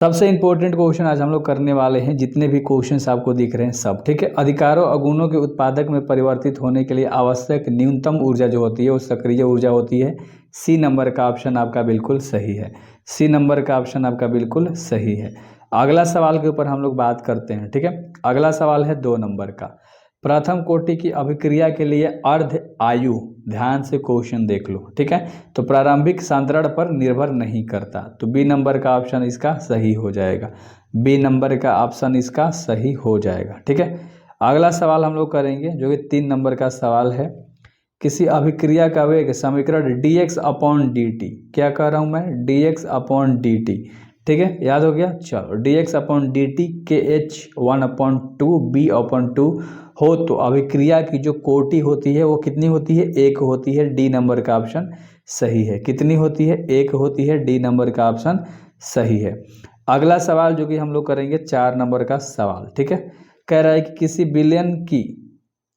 सबसे important question आज हम लोग करने वाले हैं, जितने भी क्वेश्चंस आपको दिख रहे हैं सब, ठीक है। अधिकारों अगुणों के उत्पादक में परिवर्तित होने के लिए आवश्यक न्यूनतम ऊर्जा जो होती है वो सक्रिय ऊर्जा होती है। सी नंबर का ऑप्शन आपका बिल्कुल सही है। सी नंबर का ऑप्शन आपका बिल्कुल सही है। अगला सवाल के ऊपर हम लोग बात करते हैं, ठीक है। अगला सवाल है 2 नंबर का। प्रथम कोटि की अभिक्रिया के लिए अर्ध आयु, ध्यान से क्वेश्चन देख लो, ठीक है। तो प्रारंभिक सांद्रण पर निर्भर नहीं करता, तो बी नंबर का ऑप्शन इसका सही हो जाएगा। बी नंबर का ऑप्शन इसका सही हो जाएगा, ठीक है। अगला सवाल हम लोग करेंगे जो कि 3 नंबर का सवाल है। किसी अभिक्रिया का वेग समीकरण dx अपॉन dt, क्या कह रहा हूँ मैं, dx अपॉन dt, ठीक है, याद हो गया। चलो dx अपॉन dt के h 1/2 b अपॉन 2 हो तो अभिक्रिया की जो कोटि होती है वो कितनी होती है, 1 होती है। डी नंबर का ऑप्शन सही है। कितनी होती है, 1 होती है। डी नंबर का ऑप्शन सही है। अगला सवाल जो कि हम लोग करेंगे 4 नंबर का सवाल, ठीक है। कह रहा है कि किसी विलयन की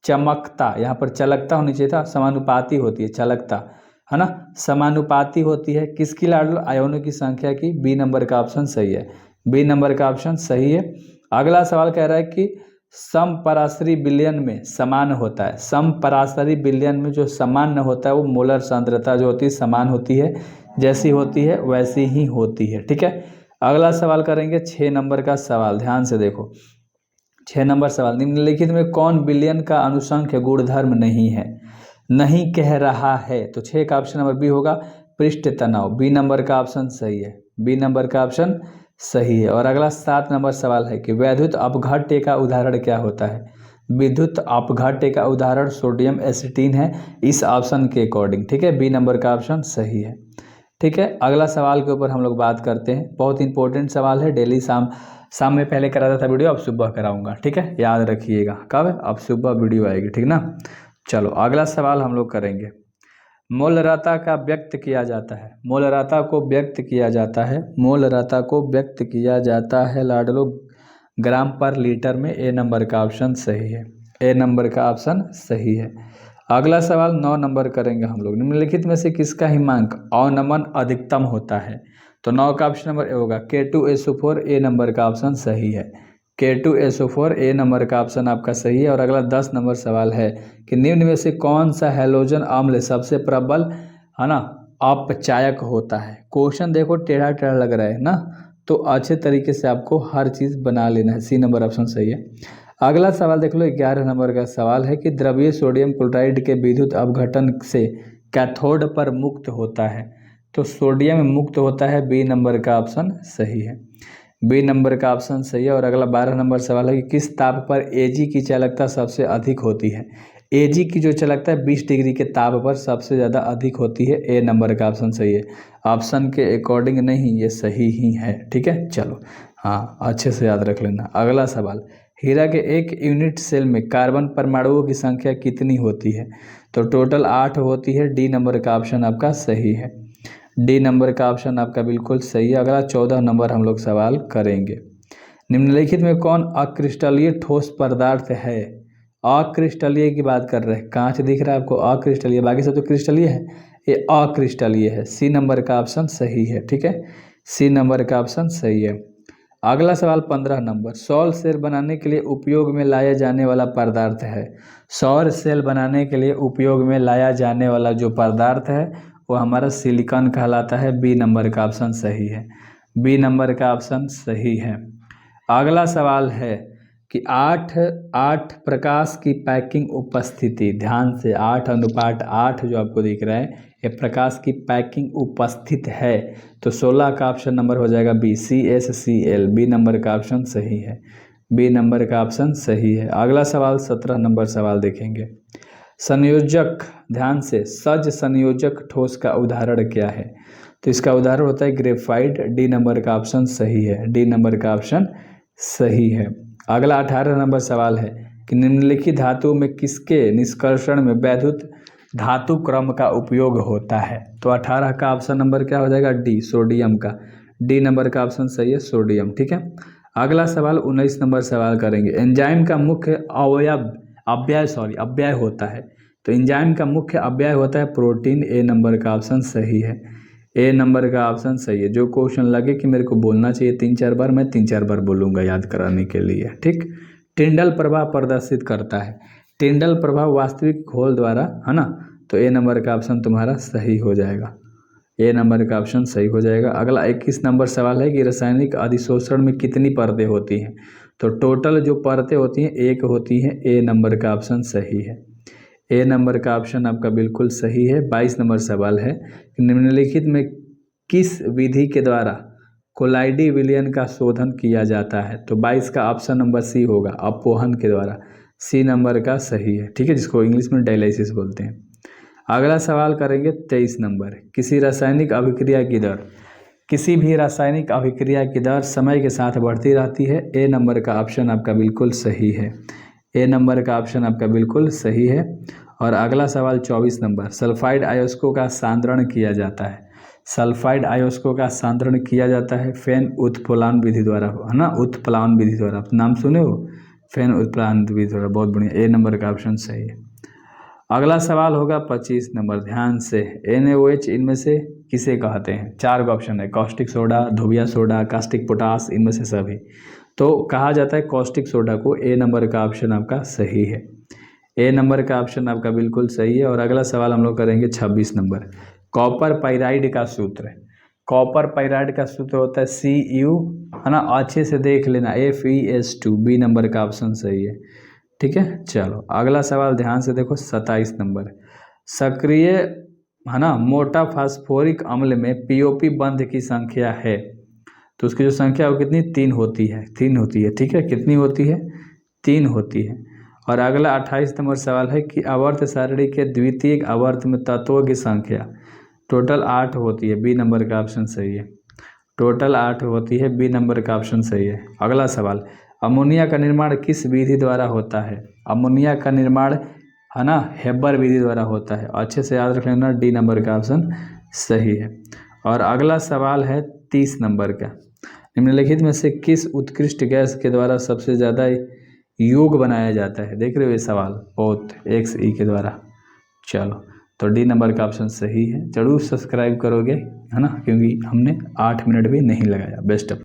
चमकता, यहाँ पर चलकता होनी चाहिए था, समानुपाती होती है चलकता, है ना, समानुपाती होती है किसकी, लाडलो आयोनों की संख्या की। बी नंबर का ऑप्शन सही है। बी नंबर का ऑप्शन सही है। अगला सवाल कह रहा है कि समपराशरी विलयन में समान होता है। समपराशरी विलयन में जो समान होता है वो मोलर सांद्रता जो होती है समान होती है, जैसी होती है वैसी ही होती है, ठीक है। अगला सवाल करेंगे 6 नंबर का सवाल, ध्यान से देखो। 6 नंबर सवाल, निम्नलिखित में कौन विलयन का अनुसंख्य गुणधर्म नहीं है, नहीं कह रहा है, तो 6 का ऑप्शन नंबर बी होगा, पृष्ठ तनाव। बी नंबर का ऑप्शन सही है। बी नंबर का ऑप्शन सही है। और अगला 7 नंबर सवाल है कि वैद्युत अपघट्य का उदाहरण क्या होता है। विद्युत अपघट्य का उदाहरण सोडियम एसिटीन है इस ऑप्शन के अकॉर्डिंग, ठीक है। बी नंबर का ऑप्शन सही है, ठीक है। अगला सवाल के ऊपर हम लोग बात करते हैं, बहुत इंपॉर्टेंट सवाल है। डेली शाम में पहले कराता था वीडियो, अब सुबह कराऊंगा, ठीक है, याद रखिएगा। कब, अब सुबह वीडियो आएगी, ठीक ना। चलो अगला सवाल हम लोग करेंगे। मोलरता का व्यक्त किया जाता है, मोलरता को व्यक्त किया जाता है, मोलरता को व्यक्त किया जाता है लाडलो ग्राम पर लीटर में। ए नंबर का ऑप्शन सही है। ए नंबर का ऑप्शन सही है। अगला सवाल 9 नंबर करेंगे हम लोग। निम्नलिखित में से किसका हिमांक अवनमन अधिकतम होता है, तो 9 का ऑप्शन नंबर ए होगा, K2SO4। ए नंबर का ऑप्शन सही है। K2SO4 ए नंबर का ऑप्शन आपका सही है। और अगला 10 नंबर सवाल है कि निम्न में से कौन सा हैलोजन अम्ल सबसे प्रबल, है ना, अपचायक होता है। क्वेश्चन देखो टेढ़ा टेढ़ा लग रहा है ना, तो अच्छे तरीके से आपको हर चीज़ बना लेना है। सी नंबर ऑप्शन सही है। अगला सवाल देख लो, 11 नंबर का सवाल है कि द्रवीय सोडियम क्लोराइड के विद्युत अपघटन से कैथोड पर मुक्त होता है, तो सोडियम मुक्त होता है। बी नंबर का ऑप्शन सही है। बी नंबर का ऑप्शन सही है। और अगला 12 नंबर सवाल है कि किस ताप पर Ag की चालकता सबसे अधिक होती है। Ag की जो चालकता है 20 डिग्री के ताप पर सबसे ज़्यादा अधिक होती है। ए नंबर का ऑप्शन सही है। ऑप्शन के अकॉर्डिंग नहीं, ये सही ही है, ठीक है। चलो हाँ, अच्छे से याद रख लेना। अगला सवाल, हीरा के एक यूनिट सेल में कार्बन परमाणुओं की संख्या कितनी होती है, तो टोटल 8 होती है। डी नंबर का ऑप्शन आपका सही है। डी नंबर का ऑप्शन आपका बिल्कुल सही है। अगला 14 नंबर हम लोग सवाल करेंगे। निम्नलिखित में कौन अक्रिस्टलीय ठोस पदार्थ है। अक्रिस्टलीय की बात कर रहे हैं, कांच दिख रहा है आपको, अक्रिस्टलीय, बाकी सब तो क्रिस्टलीय है, ये अक्रिस्टलीय है। सी नंबर का ऑप्शन सही है, ठीक है। सी नंबर का ऑप्शन सही है। अगला सवाल 15 नंबर, सौर सेल बनाने के लिए उपयोग में लाया जाने वाला पदार्थ है। सौर सेल बनाने के लिए उपयोग में लाया जाने वाला जो पदार्थ है वो हमारा सिलिकॉन कहलाता है। बी नंबर का ऑप्शन सही है। बी नंबर का ऑप्शन सही है। अगला सवाल है कि 8 प्रकाश की पैकिंग उपस्थिति, ध्यान से 8:8 जो आपको दिख रहा है ये प्रकाश की पैकिंग उपस्थित है, तो 16 का ऑप्शन नंबर हो जाएगा बी, CsCl। बी नंबर का ऑप्शन सही है। बी नंबर का ऑप्शन सही है। अगला सवाल 17 नंबर सवाल देखेंगे। संयोजक, ध्यान से, सज संयोजक ठोस का उदाहरण क्या है, तो इसका उदाहरण होता है ग्रेफाइट। डी नंबर का ऑप्शन सही है। डी नंबर का ऑप्शन सही है। अगला 18 नंबर सवाल है कि निम्नलिखित धातुओं में किसके निष्कर्षण में वैद्युत धातु क्रम का उपयोग होता है, तो 18 का ऑप्शन नंबर क्या हो जाएगा, डी, सोडियम का। डी नंबर का ऑप्शन सही है, सोडियम, ठीक है। अगला सवाल 19 नंबर सवाल करेंगे। एंजाइम का मुख्य अव्यय होता है, तो एंजाइम का मुख्य अव्यय होता है प्रोटीन। ए नंबर का ऑप्शन सही है। ए नंबर का ऑप्शन सही है। जो क्वेश्चन लगे कि मेरे को बोलना चाहिए 3-4 बार, मैं 3-4 बार बोलूँगा याद कराने के लिए, ठीक। टिंडल प्रभाव प्रदर्शित करता है। टिंडल प्रभाव वास्तविक घोल द्वारा, है ना, तो ए नंबर का ऑप्शन तुम्हारा सही हो जाएगा। ए नंबर का ऑप्शन सही हो जाएगा। अगला 21 नंबर सवाल है कि रासायनिक अधिशोषण में कितनी परतें होती हैं। तो टोटल जो परतें होती हैं 1 होती हैं। ए नंबर का ऑप्शन सही है। ए नंबर का ऑप्शन आपका बिल्कुल सही है। 22 नंबर सवाल है कि निम्नलिखित में किस विधि के द्वारा कोलाइडी विलयन का शोधन किया जाता है। तो 22 का ऑप्शन नंबर सी होगा, अपवहन के द्वारा। सी नंबर का सही है, ठीक है, जिसको इंग्लिश में डायलिसिस बोलते हैं। अगला सवाल करेंगे 23 नंबर। किसी रासायनिक अभिक्रिया की दर, किसी भी रासायनिक अभिक्रिया की दर समय के साथ बढ़ती रहती है। ए नंबर का ऑप्शन आपका बिल्कुल सही है। ए नंबर का ऑप्शन आपका बिल्कुल सही है। और अगला सवाल 24 नंबर। सल्फाइड आयस्कों का सांद्रण किया जाता है। सल्फाइड आयस्कों का सांद्रण किया जाता है फेन उत्प्लावन विधि द्वारा, है ना, उत्प्लावन विधि द्वारा। आप नाम सुने हो, फेन उत्प्लावन विधि द्वारा, बहुत बढ़िया। ए नंबर का ऑप्शन सही है। अगला सवाल होगा 25 नंबर। ध्यान से, NaOH इनमें से किसे कहते हैं। 4 का ऑप्शन है, कॉस्टिक सोडा, धोबिया सोडा, कास्टिक पोटास, इनमें से सभी। तो कहा जाता है कॉस्टिक सोडा को। ए नंबर का ऑप्शन आपका सही है। ए नंबर का ऑप्शन आपका बिल्कुल सही है। और अगला सवाल हम लोग करेंगे 26 नंबर। कॉपर पाइराइड का सूत्र। कॉपर पाइराइड का सूत्र होता है Cu, है ना, अच्छे से देख लेना, FeS2। बी नंबर का ऑप्शन सही है, ठीक है। चलो अगला सवाल ध्यान से देखो, 27 नंबर। सक्रिय, है ना, मोटा फास्फोरिक अम्ल में POP बंध की संख्या है। तो उसकी जो संख्या वो कितनी, 3 होती है। 3 होती है, ठीक है। कितनी होती है, 3 होती है। और अगला 28 नंबर सवाल है कि आवर्त सारणी के द्वितीय आवर्त में तत्वों की संख्या टोटल 8 होती है। बी नंबर का ऑप्शन सही है। टोटल 8 होती है। बी नंबर का ऑप्शन सही है। अगला सवाल, अमोनिया का निर्माण किस विधि द्वारा होता है। अमोनिया का निर्माण, है ना, हेबर विधि द्वारा होता है। अच्छे से याद रख लेना, डी नंबर का ऑप्शन सही है। और अगला सवाल है 30 नंबर का। निम्नलिखित में से किस उत्कृष्ट गैस के द्वारा सबसे ज़्यादा योग बनाया जाता है। देख रहे हो ये सवाल, बहुत XE के द्वारा। चलो तो डी नंबर का ऑप्शन सही है। जरूर सब्सक्राइब करोगे, है ना, क्योंकि हमने 8 मिनट भी नहीं लगाया। Best of